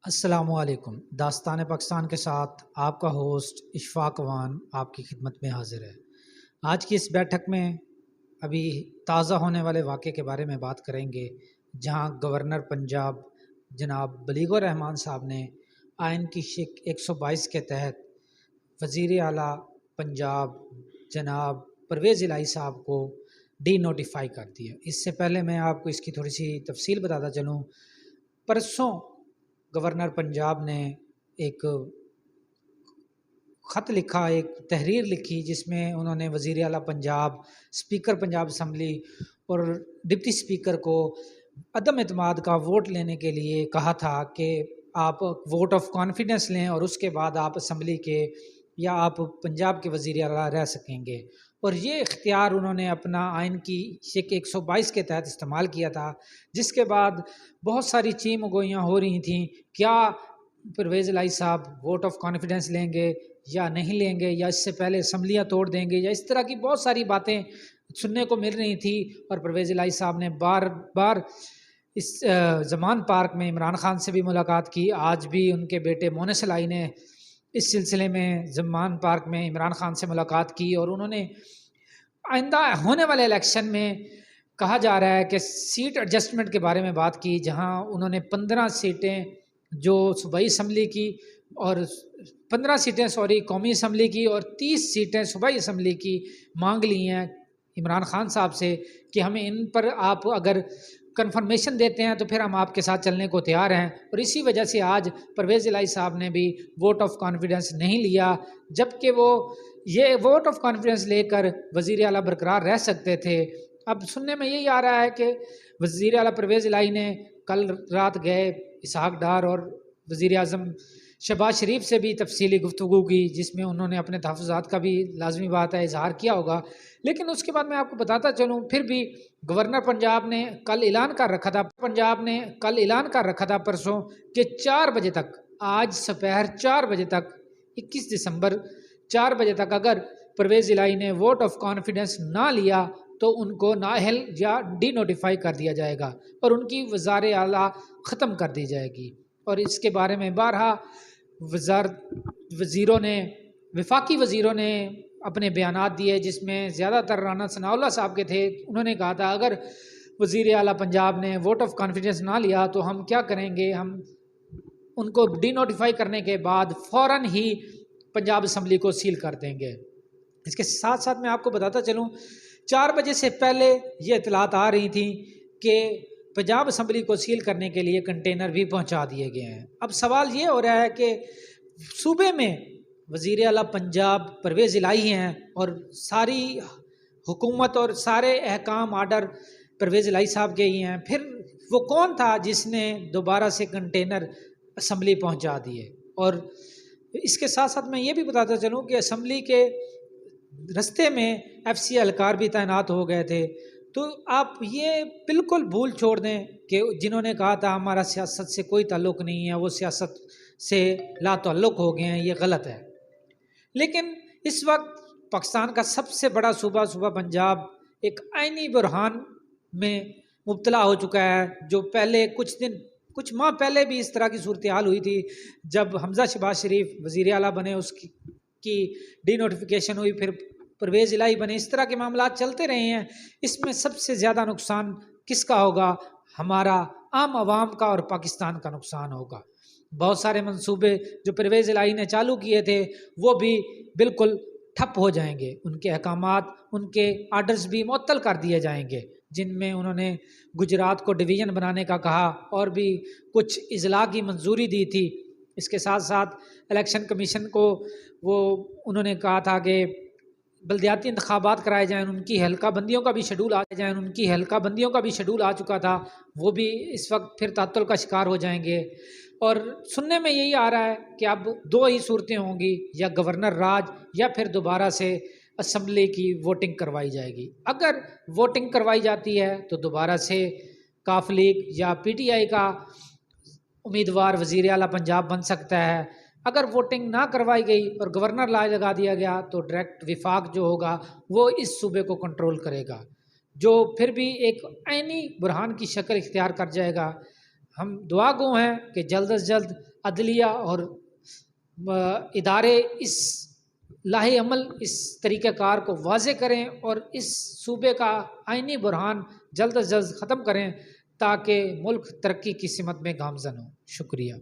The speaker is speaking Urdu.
السلام علیکم۔ داستان پاکستان کے ساتھ آپ کا ہوسٹ اشفاق وان آپ کی خدمت میں حاضر ہے۔ آج کی اس بیٹھک میں ابھی تازہ ہونے والے واقعے کے بارے میں بات کریں گے، جہاں گورنر پنجاب جناب بلیغ الرحمان صاحب نے آئین کی شق 122 کے تحت وزیر اعلیٰ پنجاب جناب پرویز الہی صاحب کو ڈی نوٹیفائی کر دیا۔ اس سے پہلے میں آپ کو اس کی تھوڑی سی تفصیل بتاتا چلوں۔ پرسوں گورنر پنجاب نے ایک خط لکھا، ایک تحریر لکھی، جس میں انہوں نے وزیر اعلیٰ پنجاب، اسپیکر پنجاب اسمبلی اور ڈپٹی اسپیکر کو عدم اعتماد کا ووٹ لینے کے لیے کہا تھا کہ آپ ووٹ آف کانفیڈنس لیں اور اس کے بعد آپ اسمبلی کے یا آپ پنجاب کے وزیر اعلیٰ رہ سکیں گے۔ اور یہ اختیار انہوں نے اپنا آئین کی شق 122 کے تحت استعمال کیا تھا، جس کے بعد بہت ساری چیم گوئیاں ہو رہی تھیں، کیا پرویز الہی صاحب ووٹ آف کانفیڈنس لیں گے یا نہیں لیں گے، یا اس سے پہلے اسمبلیاں توڑ دیں گے، یا اس طرح کی بہت ساری باتیں سننے کو مل رہی تھی۔ اور پرویز الہی صاحب نے بار بار اس زمان پارک میں عمران خان سے بھی ملاقات کی۔ آج بھی ان کے بیٹے مونس الہی نے اس سلسلے میں زمان پارک میں عمران خان سے ملاقات کی، اور انہوں نے آئندہ ہونے والے الیکشن میں کہا جا رہا ہے کہ سیٹ ایڈجسٹمنٹ کے بارے میں بات کی، جہاں انہوں نے 15 سیٹیں جو صوبائی اسمبلی کی اور 15 سیٹیں قومی اسمبلی کی اور 30 سیٹیں صوبائی اسمبلی کی مانگ لی ہیں عمران خان صاحب سے کہ ہمیں ان پر آپ اگر کنفرمیشن دیتے ہیں تو پھر ہم آپ کے ساتھ چلنے کو تیار ہیں۔ اور اسی وجہ سے آج پرویز الہی صاحب نے بھی ووٹ آف کانفیڈنس نہیں لیا، جبکہ وہ یہ ووٹ آف کانفیڈنس لے کر وزیر اعلیٰ برقرار رہ سکتے تھے۔ اب سننے میں یہی آ رہا ہے کہ وزیر اعلیٰ پرویز الہی نے کل رات گئے اسحاق ڈار اور وزیر اعظم شہباز شریف سے بھی تفصیلی گفتگو کی، جس میں انہوں نے اپنے تحفظات کا بھی لازمی بات ہے اظہار کیا ہوگا۔ لیکن اس کے بعد میں آپ کو بتاتا چلوں، پھر بھی گورنر پنجاب نے کل اعلان کر رکھا تھا پرسوں کہ 4 بجے تک، آج سپہر 4 بجے تک، 21 دسمبر 4 بجے تک اگر پرویز الہی نے ووٹ آف کانفیڈنس نہ لیا تو ان کو نااہل یا ڈی نوٹیفائی کر دیا جائے گا اور ان کی وزار اعلیٰ ختم کر دی جائے گی۔ اور اس کے بارے میں بارہا وفاقی وزیروں نے اپنے بیانات دیے، جس میں زیادہ تر رانا ثناء اللہ صاحب کے تھے۔ انہوں نے کہا تھا اگر وزیر اعلیٰ پنجاب نے ووٹ آف کانفیڈنس نہ لیا تو ہم کیا کریں گے، ہم ان کو ڈی نوٹیفائی کرنے کے بعد فوراً ہی پنجاب اسمبلی کو سیل کر دیں گے۔ اس کے ساتھ ساتھ میں آپ کو بتاتا چلوں، 4 بجے سے پہلے یہ اطلاعات آ رہی تھیں کہ پنجاب اسمبلی کو سیل کرنے کے لیے کنٹینر بھی پہنچا دیے گئے ہیں۔ اب سوال یہ ہو رہا ہے کہ صوبے میں وزیر اعلیٰ پنجاب پرویز الہی ہیں اور ساری حکومت اور سارے احکام آرڈر پرویز الہی صاحب کے ہی ہیں، پھر وہ کون تھا جس نے دوبارہ سے کنٹینر اسمبلی پہنچا دیے؟ اور اس کے ساتھ ساتھ میں یہ بھی بتاتا چلوں کہ اسمبلی کے رستے میں ایف سی اہلکار بھی تعینات ہو گئے تھے۔ تو آپ یہ بالکل بھول چھوڑ دیں کہ جنہوں نے کہا تھا ہمارا سیاست سے کوئی تعلق نہیں ہے، وہ سیاست سے لا تعلق ہو گئے ہیں، یہ غلط ہے۔ لیکن اس وقت پاکستان کا سب سے بڑا صوبہ پنجاب ایک آئینی بحران میں مبتلا ہو چکا ہے، جو پہلے کچھ ماہ پہلے بھی اس طرح کی صورتحال ہوئی تھی، جب حمزہ شہباز شریف وزیر اعلیٰ بنے، اس کی ڈی نوٹیفیکیشن ہوئی، پھر پرویز الہی بنے، اس طرح کے معاملات چلتے رہے ہیں۔ اس میں سب سے زیادہ نقصان کس کا ہوگا؟ ہمارا عام عوام کا اور پاکستان کا نقصان ہوگا۔ بہت سارے منصوبے جو پرویز الہی نے چالو کیے تھے وہ بھی بالکل ٹھپ ہو جائیں گے، ان کے احکامات، ان کے آرڈرز بھی معطل کر دیے جائیں گے، جن میں انہوں نے گجرات کو ڈویژن بنانے کا کہا اور بھی کچھ اضلاع کی منظوری دی تھی۔ اس کے ساتھ ساتھ الیکشن کمیشن کو انہوں نے کہا تھا کہ بلدیاتی انتخابات کرائے جائیں، ان کی حلقہ بندیوں کا بھی شیڈول آ چکا تھا، وہ بھی اس وقت پھر تعطل کا شکار ہو جائیں گے۔ اور سننے میں یہی آ رہا ہے کہ اب 2 ہی صورتیں ہوں گی، یا گورنر راج یا پھر دوبارہ سے اسمبلی کی ووٹنگ کروائی جائے گی۔ اگر ووٹنگ کروائی جاتی ہے تو دوبارہ سے کاف لیگ یا پی ٹی آئی کا امیدوار وزیر اعلیٰ پنجاب بن سکتا ہے۔ اگر ووٹنگ نہ کروائی گئی اور گورنر لاج لگا دیا گیا تو ڈائریکٹ وفاق جو ہوگا وہ اس صوبے کو کنٹرول کرے گا، جو پھر بھی ایک عینی بحران کی شکل اختیار کر جائے گا۔ ہم دعا گو ہیں کہ جلد از جلد عدلیہ اور ادارے اس لاہے عمل اس طریقہ کار کو واضح کریں اور اس صوبے کا آئینی بحران جلد از جلد ختم کریں تاکہ ملک ترقی کی سمت میں گامزن ہو. شکریہ.